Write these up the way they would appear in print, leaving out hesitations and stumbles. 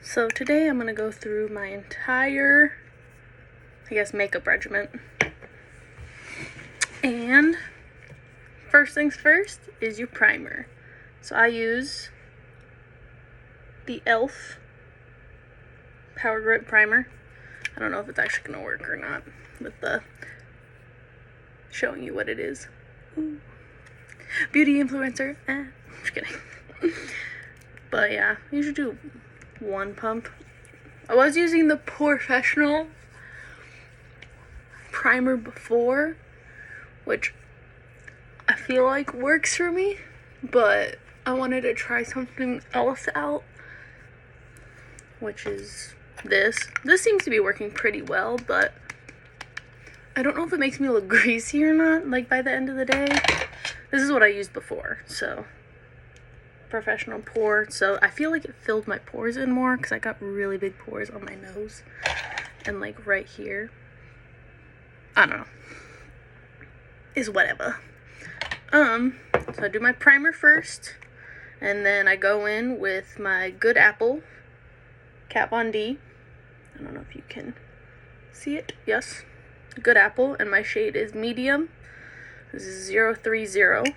So today I'm going to go through my entire, makeup regimen. And first things first is your primer. So I use the e.l.f. Power Grip Primer. I don't know if it's actually going to work or not with the showing you what it is. Ooh. Beauty influencer. Just kidding. But yeah, you should do one pump. I was using the Professional primer before, which I feel like works for me, but I wanted to try something else out, which is this. This seems to be working pretty well, but I don't know if it makes me look greasy or not, like by the end of the day. This is what I used before, so Professional Pore. So I feel like it filled my pores in more because I got really big pores on my nose and like right here. I don't know. Is whatever. So I do my primer first, and then I go in with my Good Apple Kat Von D. I don't know if you can see it. Yes. Good Apple, and my shade is medium 030.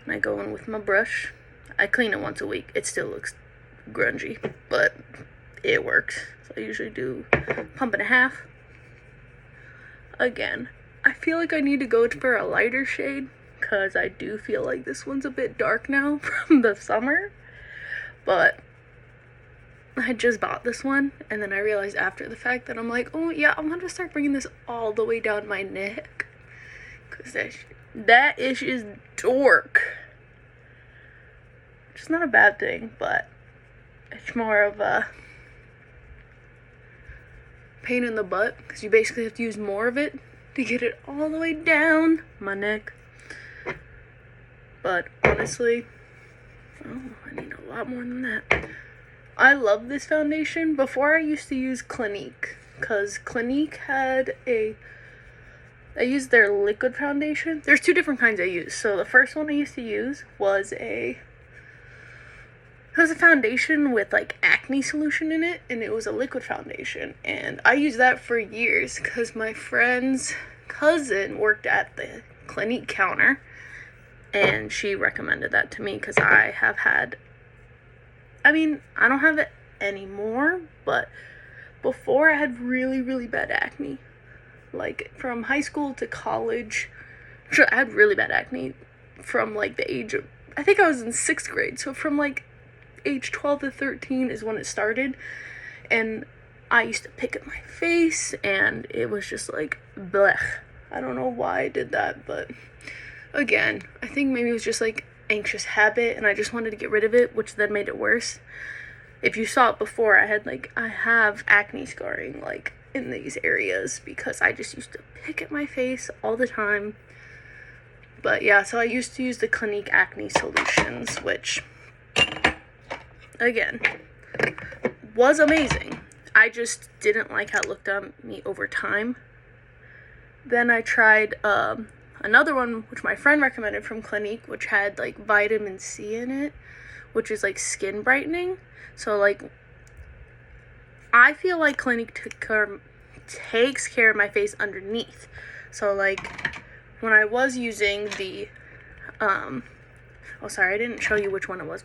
And I go in with my brush. I clean it once a week. It still looks grungy, but it works. So I usually do pump and a half. Again, I feel like I need to go for a lighter shade because I do feel like this one's a bit dark now from the summer. But I just bought this one, and then I realized after the fact that I'm like, oh yeah, I'm gonna start bringing this all the way down my neck because that ish is dark. Which is not a bad thing, but it's more of a pain in the butt because you basically have to use more of it to get it all the way down my neck. But honestly, I need a lot more than that. I love this foundation. Before I used to use Clinique because Clinique had I used their liquid foundation. There's two different kinds I use. So the first one I used to use was a foundation with like acne solution in it, and it was a liquid foundation, and I used that for years because my friend's cousin worked at the Clinique counter, and she recommended that to me because I don't have it anymore, but before I had really, really bad acne. Like from high school to college, I had really bad acne from like the age of, I think I was in 6th grade, so from like age 12 to 13 is when it started, and I used to pick at my face, and it was just like blech. I don't know why I did that, but again, I think maybe it was just like anxious habit, and I just wanted to get rid of it, which then made it worse. If you saw it before, I have acne scarring like in these areas because I just used to pick at my face all the time. But yeah, so I used to use the Clinique acne solutions, which again was amazing. I just didn't like how it looked on me over time. Then I tried another one which my friend recommended from Clinique, which had like vitamin C in it, which is like skin brightening. So like I feel like Clinique takes care of my face underneath. So like when I was using the I didn't show you which one it was.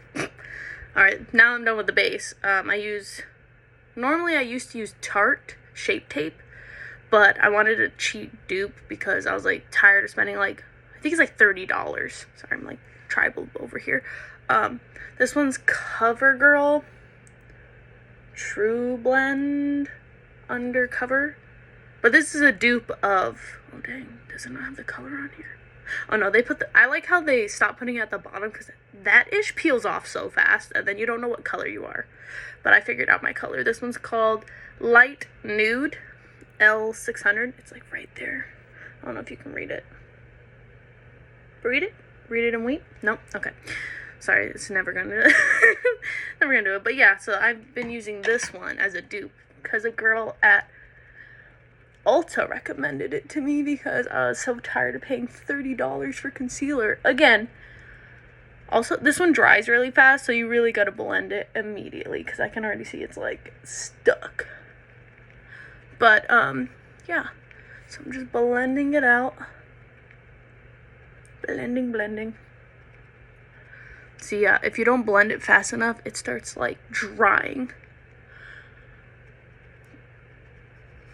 Alright, now I'm done with the base. Normally I used to use Tarte Shape Tape, but I wanted a cheap dupe because I was like tired of spending like, I think it's like $30. Sorry, I'm like tribal over here. This one's CoverGirl True Blend Undercover, but this is a dupe of, oh dang, does it not have the color on here? Oh no, I like how they stopped putting it at the bottom because that ish peels off so fast and then you don't know what color you are. But I figured out my color. This one's called Light Nude L600. It's like right there. I don't know if you can read it. Read it and wait? Nope. Okay. Sorry, it's never gonna do it. But yeah, so I've been using this one as a dupe because a girl at Ulta recommended it to me because I was so tired of paying $30 for concealer. Again, Also, this one dries really fast, so you really gotta blend it immediately, because I can already see it's, like, stuck. But, yeah. So I'm just blending it out. Blending. So, yeah, if you don't blend it fast enough, it starts, like, drying.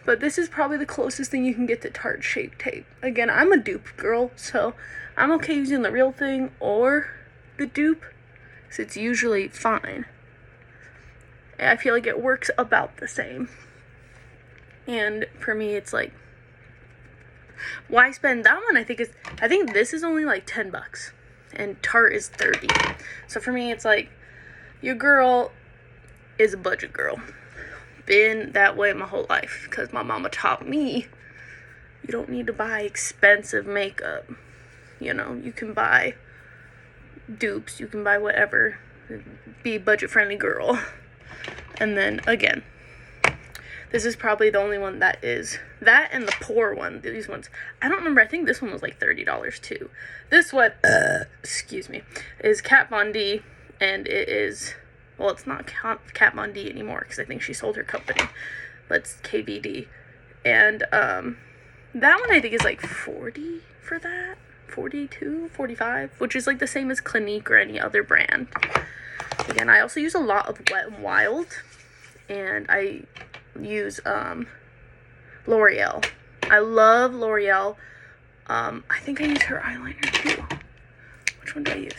But this is probably the closest thing you can get to Tarte Shape Tape. Again, I'm a dupe girl, so I'm okay using the real thing or the dupe, because it's usually fine. And I feel like it works about the same. And for me, it's like, why spend that one? I think this is only like $10, and Tarte is $30. So for me, it's like, your girl is a budget girl. Been that way my whole life, because my mama taught me you don't need to buy expensive makeup. You know, you can buy dupes, you can buy whatever, be a budget friendly girl. And then again, this is probably the only one that is that, and the Pore one. These ones, I don't remember, I think this one was like $30 too. This one excuse me, is Kat Von D, and it is, well, it's not Kat Von D anymore, because I think she sold her company, but it's KVD. And that one I think is like $40 for that, $42, $45, which is like the same as Clinique or any other brand. Again, I also use a lot of Wet n Wild, and I use L'Oreal. I love L'Oreal. I think I use her eyeliner too. Which one do I use?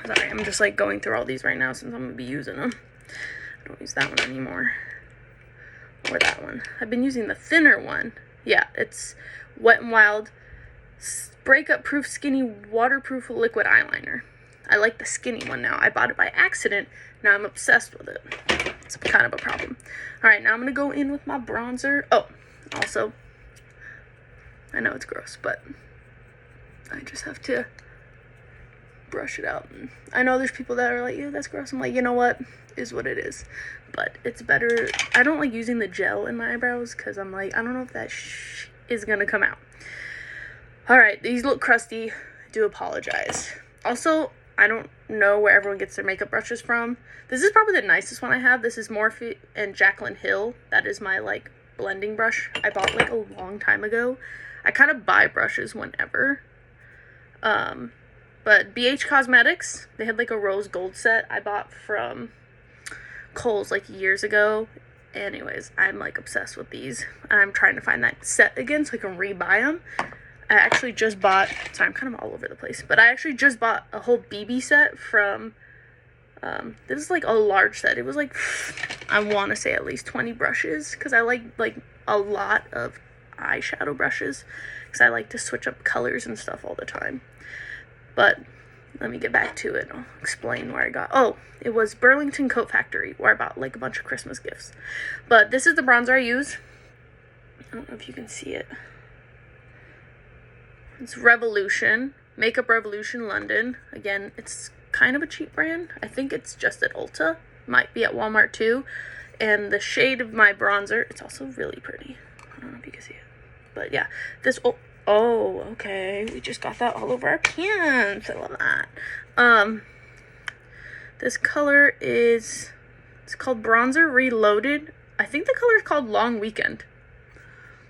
Sorry, I'm just like going through all these right now since I'm gonna be using them. I don't use that one anymore. Or that one. I've been using the thinner one. Yeah, it's Wet n Wild Breakup Proof Skinny Waterproof Liquid Eyeliner. I like the skinny one now. I bought it by accident. Now I'm obsessed with it. It's kind of a problem. Alright, now I'm going to go in with my bronzer. Oh, also, I know it's gross, but I just have to brush it out. I know there's people that are like, ew, that's gross. I'm like, you know what? Is what it is. But it's better. I don't like using the gel in my eyebrows, because I'm like, I don't know if that is going to come out. Alright, these look crusty. I do apologize. Also, I don't know where everyone gets their makeup brushes from. This is probably the nicest one I have. This is Morphe and Jaclyn Hill. That is my, like, blending brush I bought, like, a long time ago. I kind of buy brushes whenever. But BH Cosmetics, they had, like, a rose gold set I bought from Kohl's, like, years ago. Anyways, I'm, like, obsessed with these. I'm trying to find that set again so I can rebuy them. I actually just bought, sorry, I'm kind of all over the place, but I actually just bought a whole BB set from, this is like a large set. It was like, I want to say at least 20 brushes, because I like a lot of eyeshadow brushes, because I like to switch up colors and stuff all the time. But let me get back to it. I'll explain where I got, oh, it was Burlington Coat Factory, where I bought like a bunch of Christmas gifts. But this is the bronzer I use. I don't know if you can see it. It's Revolution, Makeup Revolution London. Again, it's kind of a cheap brand. I think it's just at Ulta. Might be at Walmart too. And the shade of my bronzer, it's also really pretty. I don't know if you can see it. But yeah, this, oh, okay. We just got that all over our pants. I love that. This color is, it's called Bronzer Reloaded. I think the color is called Long Weekend.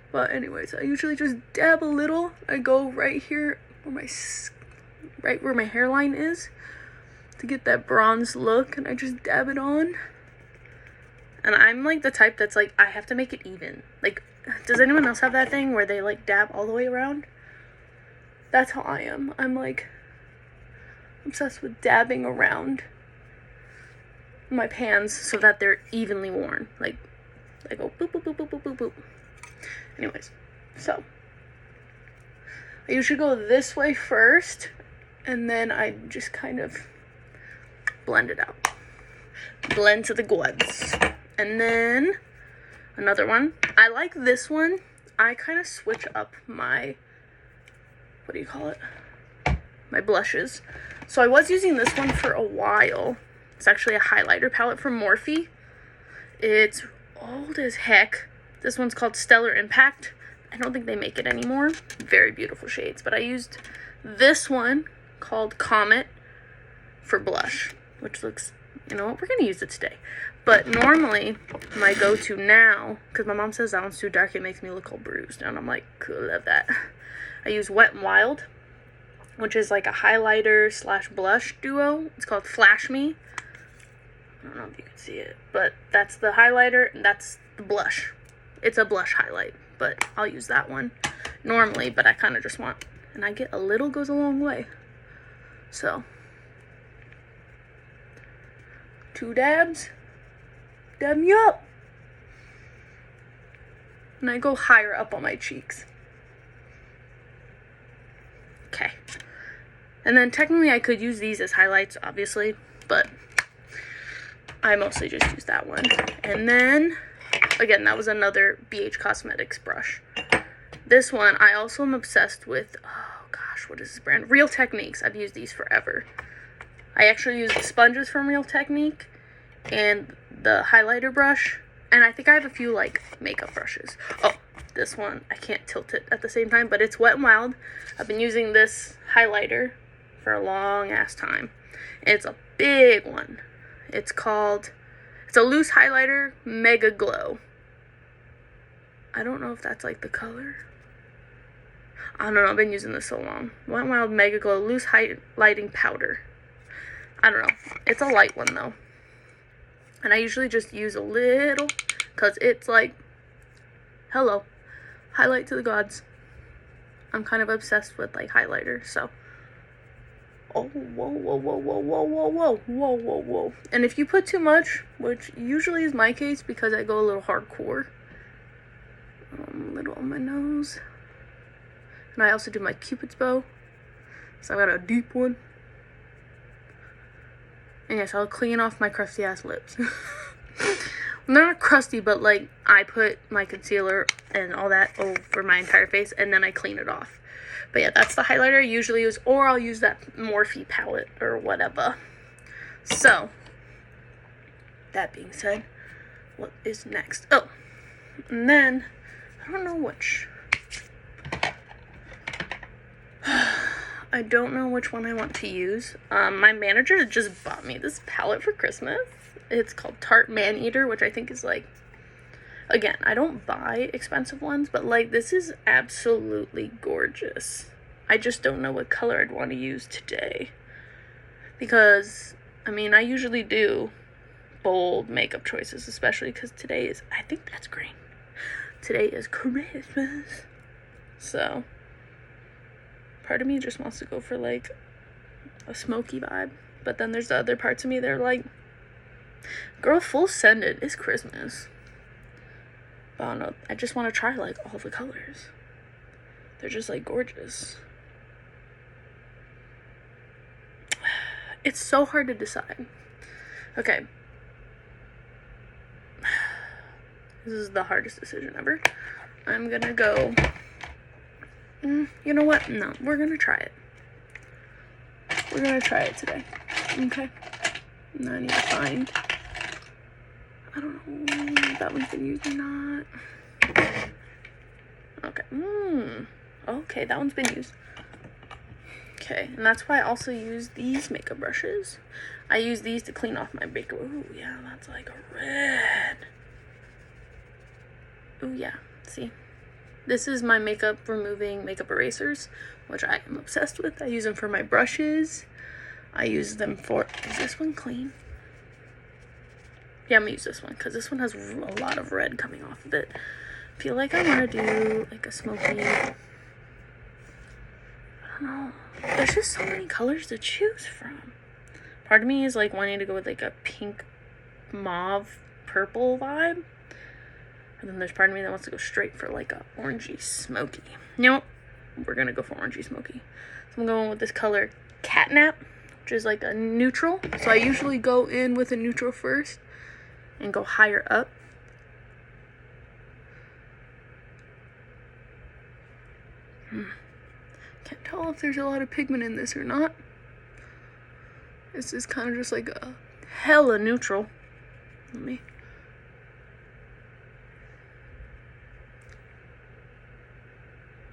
But anyways, I usually just dab a little. I go right here where my hairline is to get that bronze look, and I just dab it on. And I'm like the type that's like, I have to make it even. Like, does anyone else have that thing where they like dab all the way around? That's how I am. I'm like obsessed with dabbing around my pans so that they're evenly worn. Like, I go boop, boop, boop, boop, boop, boop, boop. Anyways, so I usually go this way first, and then I just kind of blend it out. Blend to the goods. And then another one. I like this one. I kind of switch up my, what do you call it? My blushes. So I was using this one for a while. It's actually a highlighter palette from Morphe. It's old as heck. This one's called Stellar Impact. I don't think they make it anymore. Very beautiful shades. But I used this one called Comet. for blush, which looks, you know what, we're going to use it today. But normally, my go-to now, because my mom says that one's too dark, it makes me look all bruised. And I'm like, cool, love that. I use Wet n Wild, which is like a highlighter / blush duo. It's called Flash Me. I don't know if you can see it, but that's the highlighter and that's the blush. It's a blush highlight, but I'll use that one normally, but I kind of just want, and I get a little goes a long way. So, 2 dabs, dab me up. And I go higher up on my cheeks. Okay. And then technically I could use these as highlights, obviously, but I mostly just use that one. And then, again, that was another BH Cosmetics brush. This one, I also am obsessed with, oh gosh, what is this brand? Real Techniques. I've used these forever. I actually use the sponges from Real Technique and the highlighter brush. And I think I have a few, like, makeup brushes. Oh, this one, I can't tilt it at the same time, but it's Wet n Wild. I've been using this highlighter for a long ass time. It's a big one. It's a loose highlighter, Mega Glow. I don't know if that's like the color. I don't know, I've been using this so long. Wet n Wild Mega Glow Loose Highlighting Powder. I don't know. It's a light one though. And I usually just use a little, because it's like, hello, highlight to the gods. I'm kind of obsessed with like highlighter, so. Oh, whoa, whoa, whoa, whoa, whoa, whoa, whoa, whoa, whoa, whoa. And if you put too much, which usually is my case because I go a little hardcore, a little on my nose. And I also do my Cupid's bow, so I got a deep one. And yes, I'll clean off my crusty ass lips. They're not crusty, but like I put my concealer and all that over my entire face and then I clean it off. But yeah, that's the highlighter I usually use, or I'll use that Morphe palette or whatever. So, that being said, what is next? Oh, and then, I don't know which. I don't know which one I want to use. My manager just bought me this palette for Christmas. It's called Tarte Maneater, which I think is like, again, I don't buy expensive ones, but like this is absolutely gorgeous. I just don't know what color I'd want to use today. Because, I mean, I usually do bold makeup choices, especially because today is, I think that's green. Today is Christmas. So, part of me just wants to go for like a smoky vibe. But then there's the other parts of me that are like, girl, full send it. It's Christmas. But I don't know. I just want to try like all the colors. They're just like gorgeous. It's so hard to decide. Okay. This is the hardest decision ever. I'm gonna go. You know what? No, we're gonna try it. We're gonna try it today. Okay. And I need to find. I don't know if that one's been used or not. Okay. Okay, that one's been used. Okay, and that's why I also use these makeup brushes. I use these to clean off my makeup. Ooh, yeah, that's like a red. Ooh, yeah, see? This is my makeup removing makeup erasers, which I am obsessed with. I use them for my brushes. I use them for, is this one clean? Yeah, I'm gonna use this one, because this one has a lot of red coming off of it. I feel like I want to do like a smoky, I don't know. There's just so many colors to choose from. Part of me is like wanting to go with like a pink, mauve, purple vibe. And then there's part of me that wants to go straight for like a orangey smoky. You know what? We're gonna go for orangey smoky. So I'm going with this color Catnap, which is like a neutral. So I usually go in with a neutral first and go higher up. Can't tell if there's a lot of pigment in this or not. This is kind of just like a hella neutral. Let me.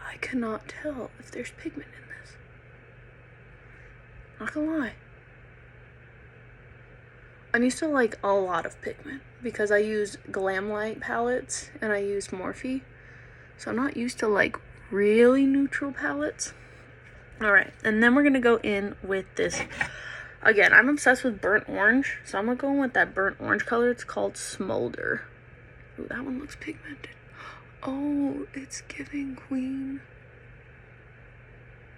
I cannot tell if there's pigment in this. Not gonna lie. I'm used to like a lot of pigment because I use Glamlite palettes and I use Morphe. So I'm not used to like really neutral palettes. Alright, and then we're going to go in with this. Again, I'm obsessed with burnt orange. So I'm going to go in with that burnt orange color. It's called Smolder. Ooh, that one looks pigmented. Oh, it's giving Queen.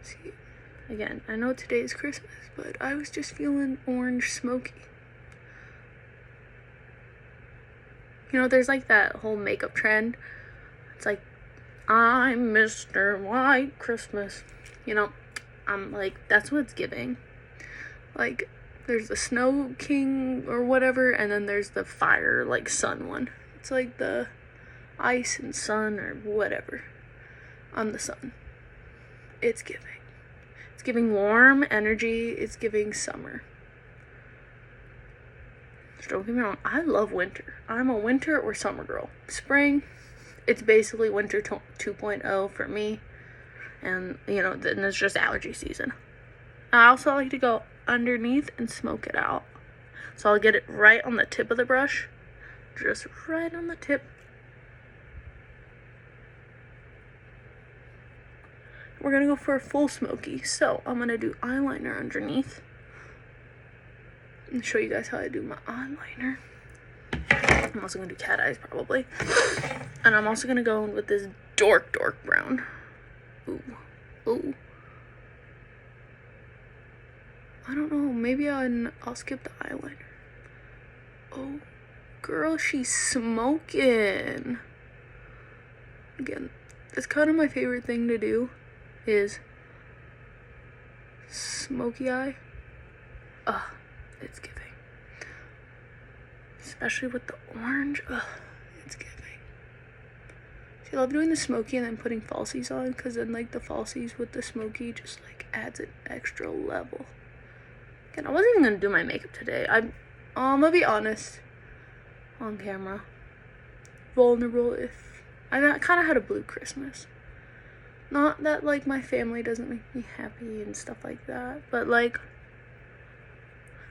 See, again, I know today is Christmas, but I was just feeling orange smoky. You know, there's like that whole makeup trend. It's like, I'm Mr. White Christmas. You know, I'm like, that's what it's giving. Like, there's the Snow King or whatever, and then there's the fire, like, sun one. It's like the ice and sun or whatever. I'm the sun. It's giving. It's giving warm energy. It's giving summer. So don't get me wrong, I love winter. I'm a winter or summer girl. Spring, it's basically winter 2.0 for me. And, you know, then it's just allergy season. I also like to go underneath and smoke it out. So I'll get it right on the tip of the brush. Just right on the tip. We're going to go for a full smoky. So I'm going to do eyeliner underneath. And show you guys how I do my eyeliner. I'm also going to do cat eyes probably. And I'm also going to go in with this dark brown. Ooh. Ooh. I don't know. Maybe I'll skip the eyeliner. Oh, girl, she's smoking. Again, it's kind of my favorite thing to do is smoky eye. Ugh, it's giving. Especially with the orange. Ugh, it's giving. See, I love doing the smoky and then putting falsies on, because then like the falsies with the smoky just like adds an extra level. Again, I wasn't even gonna do my makeup today. I'm gonna be honest on camera. Vulnerable if I kind of had a blue Christmas. Not that like my family doesn't make me happy and stuff like that, but like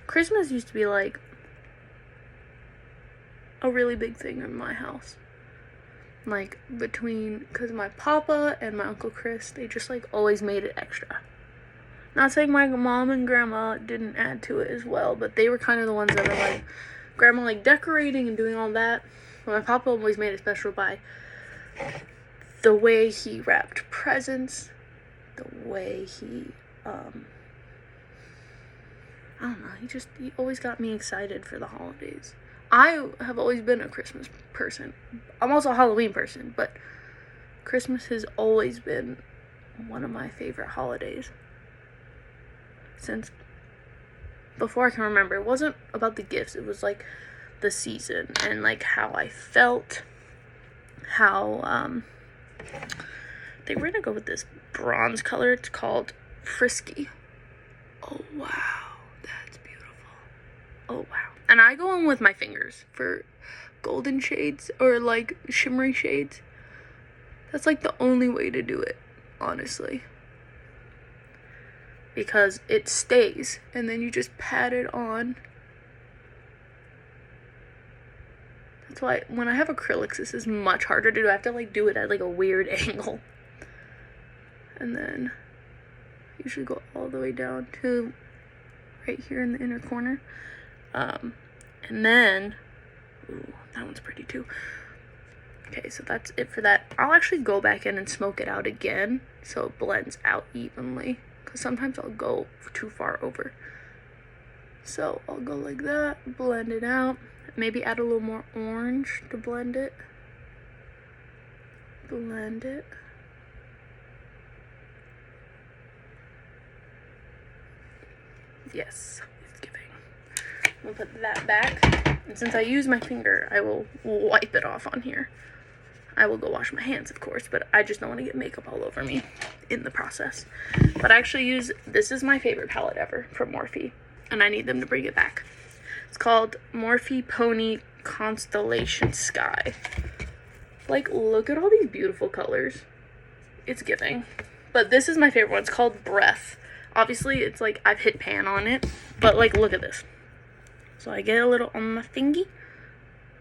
Christmas used to be like a really big thing in my house. Like, because my papa and my Uncle Chris, they just, like, always made it extra. Not saying my mom and grandma didn't add to it as well, but they were kind of the ones that were, like, grandma, like, decorating and doing all that. But my papa always made it special by the way he wrapped presents, the way he, I don't know, he always got me excited for the holidays. I have always been a Christmas person. I'm also a Halloween person, but Christmas has always been one of my favorite holidays. Since before I can remember, it wasn't about the gifts. It was like the season and like how I felt. How, they were gonna go with this bronze color. It's called Frisky. Oh, wow. That's beautiful. Oh, wow. And I go in with my fingers for golden shades or like shimmery shades. That's like the only way to do it, honestly. Because it stays and then you just pat it on. That's why when I have acrylics, this is much harder to do. I have to like do it at like a weird angle. And then usually go all the way down to right here in the inner corner. And then, ooh, that one's pretty too. Okay, so that's it for that. I'll actually go back in and smoke it out again so it blends out evenly. Because sometimes I'll go too far over. So I'll go like that, blend it out. Maybe add a little more orange to blend it. Blend it. Yes, it's giving. I'm gonna put that back. And since I use my finger, I will wipe it off on here. I will go wash my hands, of course, but I just don't want to get makeup all over me in the process. But I actually this is my favorite palette ever from Morphe, and I need them to bring it back. It's called Morphe Pony Constellation Sky. Like, look at all these beautiful colors. It's giving. But this is my favorite one. It's called Breath. Obviously, it's like I've hit pan on it, but like, look at this. So I get a little on my fingy.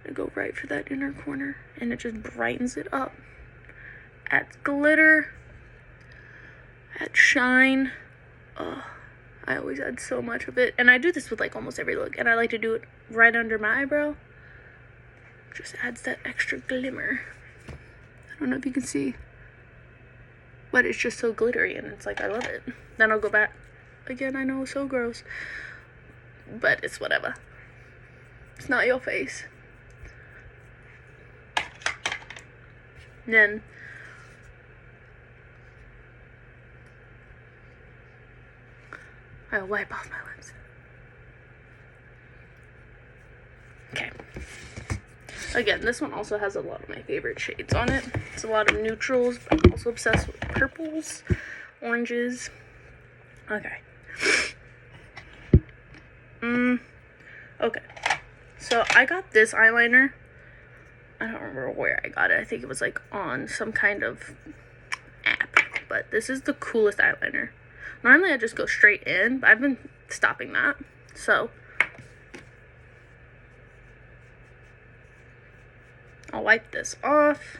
I go right for that inner corner, and it just brightens it up. Adds glitter. Adds shine. I always add so much of it. And I do this with like almost every look. And I like to do it right under my eyebrow. Just adds that extra glimmer. I don't know if you can see. But it's just so glittery, and it's like, I love it. Then I'll go back. Again, I know, so gross. But it's whatever. It's not your face. And then I'll wipe off my lips. Okay. Again, this one also has a lot of my favorite shades on it. It's a lot of neutrals, but I'm also obsessed with purples, oranges. Okay. Okay. So I got this eyeliner. I don't remember where I got it. I think it was like on some kind of app. But this is the coolest eyeliner. Normally I just go straight in, but I've been stopping that. So I'll wipe this off.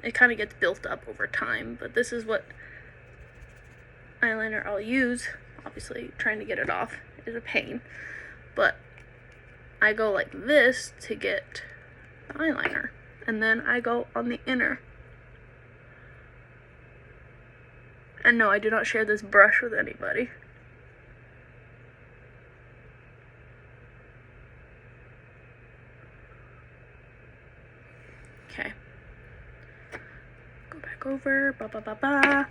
It kind of gets built up over time, but this is what eyeliner I'll use. Obviously, trying to get it off is a pain, but I go like this to get the eyeliner, and then I go on the inner. And no, I do not share this brush with anybody. Okay. Go back over, ba ba ba ba.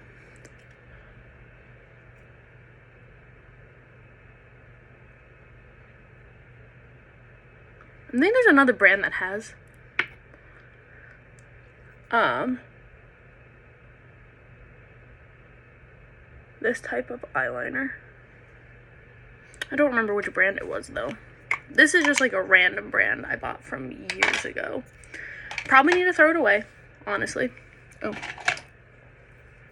I think there's another brand that has this type of eyeliner. I don't remember which brand it was though. This is just like a random brand I bought from years ago. Probably need to throw it away, honestly. Oh.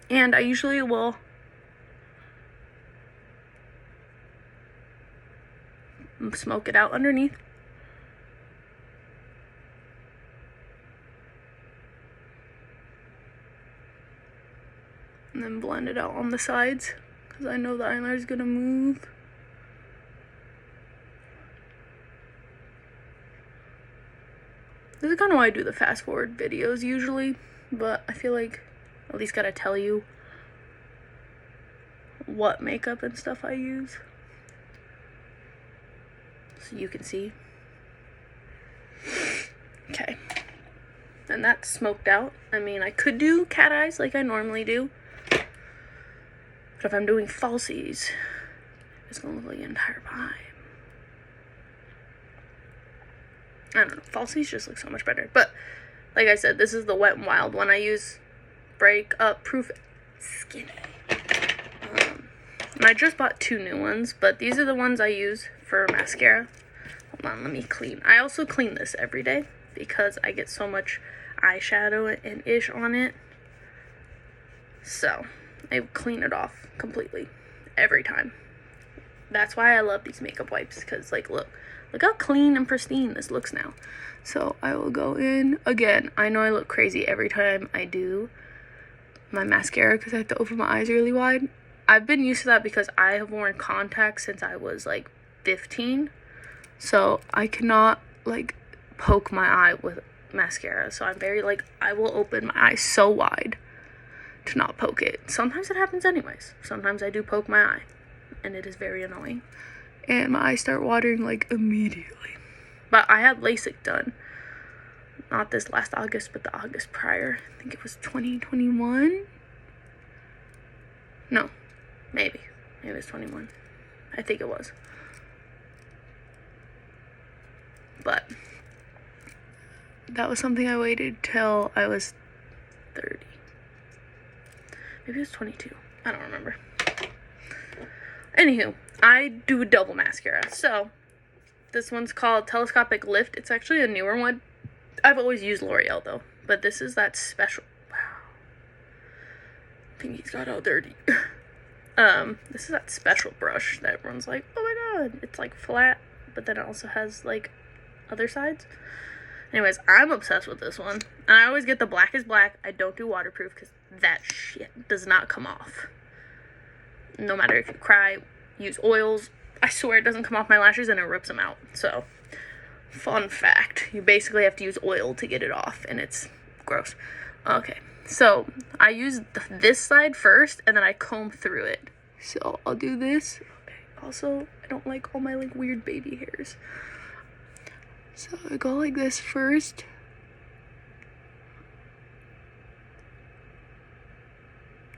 And I usually will smoke it out underneath. And then blend it out on the sides, because I know the eyeliner is going to move. This is kind of why I do the fast forward videos usually, but I feel like I at least gotta tell you what makeup and stuff I use, so you can see. Okay. And that's smoked out. I mean, I could do cat eyes like I normally do, but if I'm doing falsies, it's gonna look like an entire vibe. I don't know, falsies just look so much better. But like I said, this is the Wet n Wild one I use. Breakup Proof Skinny. And I just bought 2 new ones, but these are the ones I use for mascara. Hold on, let me clean. I also clean this every day because I get so much eyeshadow and ish on it. So I clean it off completely every time. That's why I love these makeup wipes, because like look how clean and pristine this looks now. So I will go in again. I know I look crazy every time I do my mascara because I have to open my eyes really wide. I've been used to that because I have worn contacts since I was like 15, so I cannot like poke my eye with mascara. So I'm very like, I will open my eyes so wide to not poke it. Sometimes it happens anyways. Sometimes I do poke my eye and it is very annoying, and my eyes start watering like immediately. But I had LASIK done, not this last August, but the August prior. I think it was 2021. No, maybe it was 21. I think it was. But that was something I waited till I was 30. Maybe it was 22. I don't remember. Anywho, I do a double mascara. So this one's called Telescopic Lift. It's actually a newer one. I've always used L'Oreal though, but this is that special. Wow, pinky's got all dirty. This is that special brush that everyone's like, oh my god, it's like flat, but then it also has like other sides. Anyways, I'm obsessed with this one. And I always get the black is black. I don't do waterproof because that shit does not come off. No matter if you cry, use oils, I swear it doesn't come off my lashes and it rips them out. So, fun fact, you basically have to use oil to get it off, and it's gross. Okay, so I use this side first, and then I comb through it. So I'll do this. Okay. Also, I don't like all my like weird baby hairs. So I go like this first.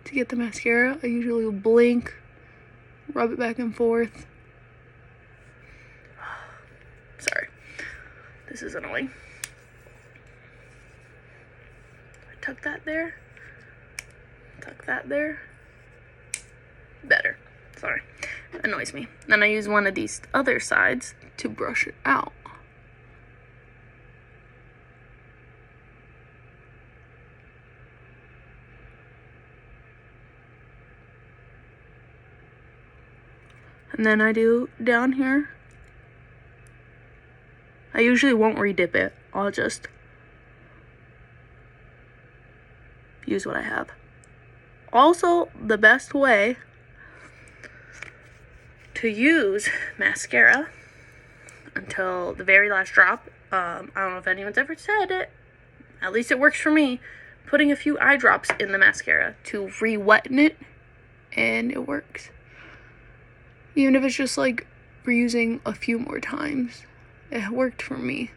To get the mascara, I usually will blink, rub it back and forth. Sorry, this is annoying. Tuck that there. Tuck that there. Better. Sorry. It annoys me. Then I use one of these other sides to brush it out. And then I do down here. I usually won't redip it. I'll just use what I have. Also, the best way to use mascara until the very last drop, I don't know if anyone's ever said it, at least it works for me, putting a few eye drops in the mascara to re-wetten it, and it works. Even if it's just like reusing a few more times, it worked for me.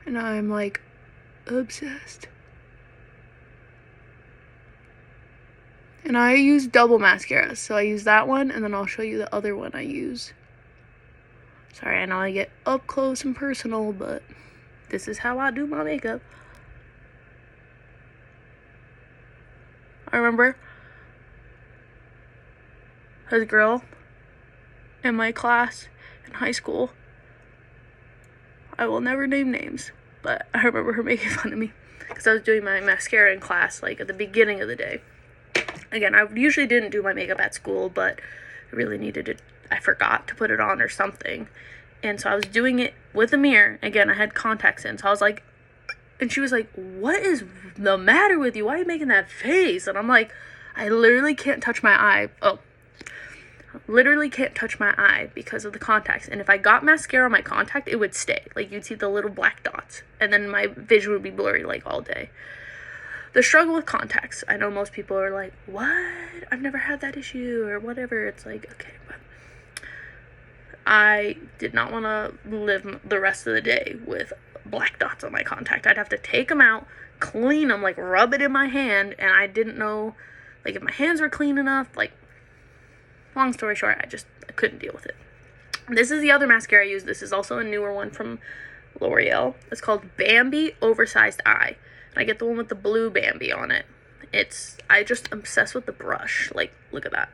And I'm like obsessed. And I use double mascara, so I use that one, and then I'll show you the other one I use. Sorry, I know I get up close and personal, but this is how I do my makeup. I remember a girl in my class in high school. I will never name names, but I remember her making fun of me because I was doing my mascara in class, like at the beginning of the day. Again, I usually didn't do my makeup at school, but I really needed it. I forgot to put it on or something. And so I was doing it with a mirror. Again, I had contacts in, so I was like, and she was like, what is the matter with you? Why are you making that face? And I'm like, I literally can't touch my eye. Literally can't touch my eye because of the contacts. And if I got mascara on my contact, it would stay. Like, you'd see the little black dots. And then my vision would be blurry, like, all day. The struggle with contacts. I know most people are like, what? I've never had that issue or whatever. It's like, okay, but I did not want to live the rest of the day with black dots on my contact. I'd have to take them out, clean them, like, rub it in my hand. And I didn't know, like, if my hands were clean enough, like, long story short, I couldn't deal with it. This is the other mascara I use. This is also a newer one from L'Oreal. It's called Bambi Oversized Eye. And I get the one with the blue Bambi on it. I just obsessed with the brush. Like, look at that.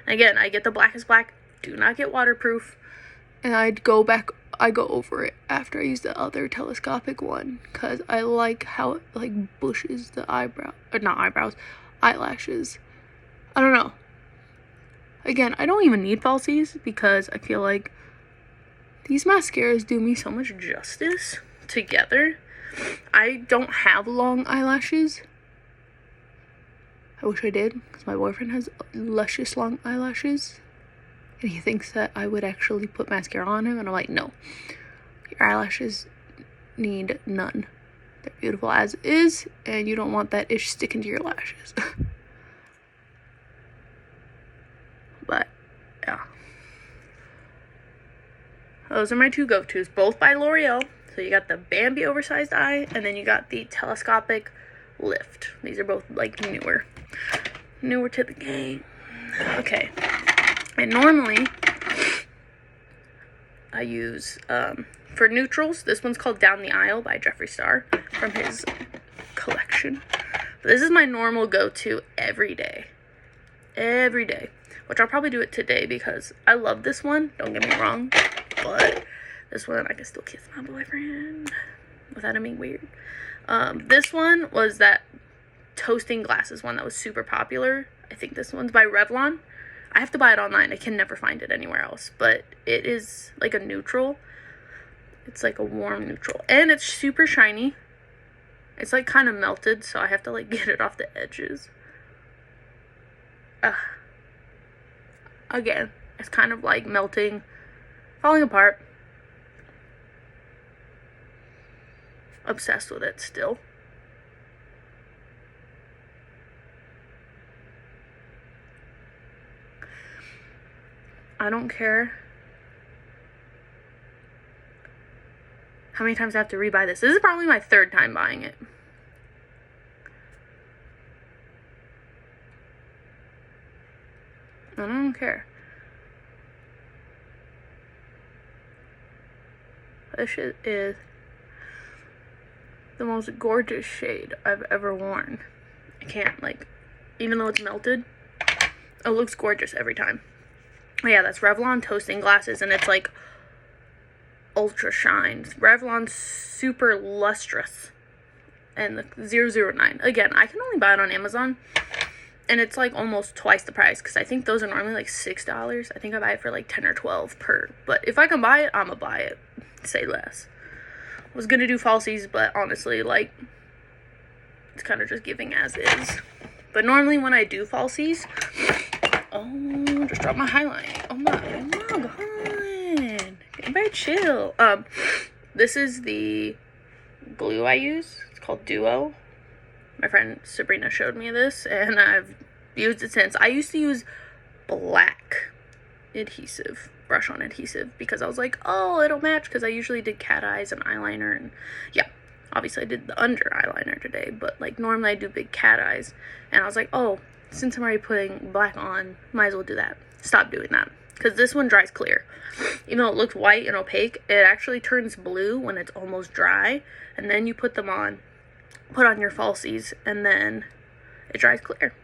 And again, I get the black is black. Do not get waterproof. And I go over it after I use the other telescopic one. Because I like how it, like, bushes the eyelashes. I don't know. Again, I don't even need falsies because I feel like these mascaras do me so much justice together. I don't have long eyelashes. I wish I did because my boyfriend has luscious long eyelashes. And he thinks that I would actually put mascara on him. And I'm like, no. Your eyelashes need none. They're beautiful as is. And you don't want that ish sticking to your lashes. But, yeah. Those are my two go-tos, both by L'Oreal. So you got the Bambi Oversized Eye, and then you got the Telescopic Lift. These are both, like, newer. Newer to the game. Okay. And normally, I use, for neutrals, this one's called Down the Aisle by Jeffree Star from his collection. But this is my normal go-to every day. Every day. Which I'll probably do it today because I love this one. Don't get me wrong. But this one, I can still kiss my boyfriend without him being weird. This one was that toasting glasses one that was super popular. I think this one's by Revlon. I have to buy it online. I can never find it anywhere else. But it is like a neutral. It's like a warm neutral. And it's super shiny. It's like kind of melted, so I have to like get it off the edges. Again, it's kind of like melting, falling apart. Obsessed with it still. I don't care how many times I have to rebuy this. This is probably my third time buying it. I don't care. This shit is the most gorgeous shade I've ever worn. I can't, like, even though it's melted, it looks gorgeous every time. Oh yeah, that's Revlon toasting glasses, and it's like ultra shine. Revlon's super lustrous. And the 009. Again, I can only buy it on Amazon. And it's like almost twice the price, because I think those are normally like $6. I think I buy it for like 10 or 12 per. But if I can buy it, I'm gonna buy it. Say less. I was gonna do falsies, but honestly, like, it's kind of just giving as is. But normally when I do falsies, oh, just dropped my highlight. Oh my god. Everybody chill. This is the glue I use. It's called Duo. My friend Sabrina showed me this, and I've used it since. I used to use black adhesive, brush-on adhesive, because I was like, oh, it'll match, because I usually did cat eyes and eyeliner, and yeah, obviously I did the under eyeliner today, but like normally I do big cat eyes, and I was like, oh, since I'm already putting black on, might as well do that. Stop doing that, because this one dries clear. Even though it looks white and opaque, it actually turns blue when it's almost dry, and then you put them on. Put on your falsies, and then it dries clear.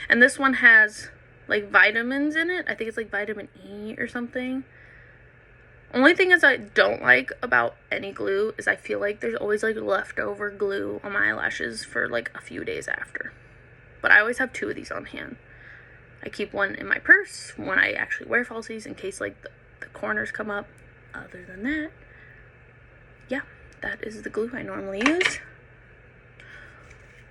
And this one has like vitamins in it. I think it's like vitamin E or something. Only thing is I don't like about any glue is I feel like there's always like leftover glue on my eyelashes for like a few days after. But I always have 2 of these on hand. I keep one in my purse when I actually wear falsies in case like the corners come up. Other than that, yeah, that is the glue I normally use.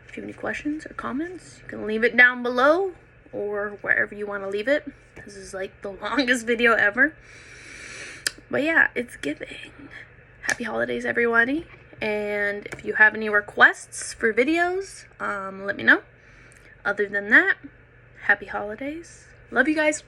If you have any questions or comments, you can leave it down below or wherever you want to leave it. This is like the longest video ever. But yeah, it's giving. Happy holidays, everybody. And if you have any requests for videos, let me know. Other than that, happy holidays. Love you guys.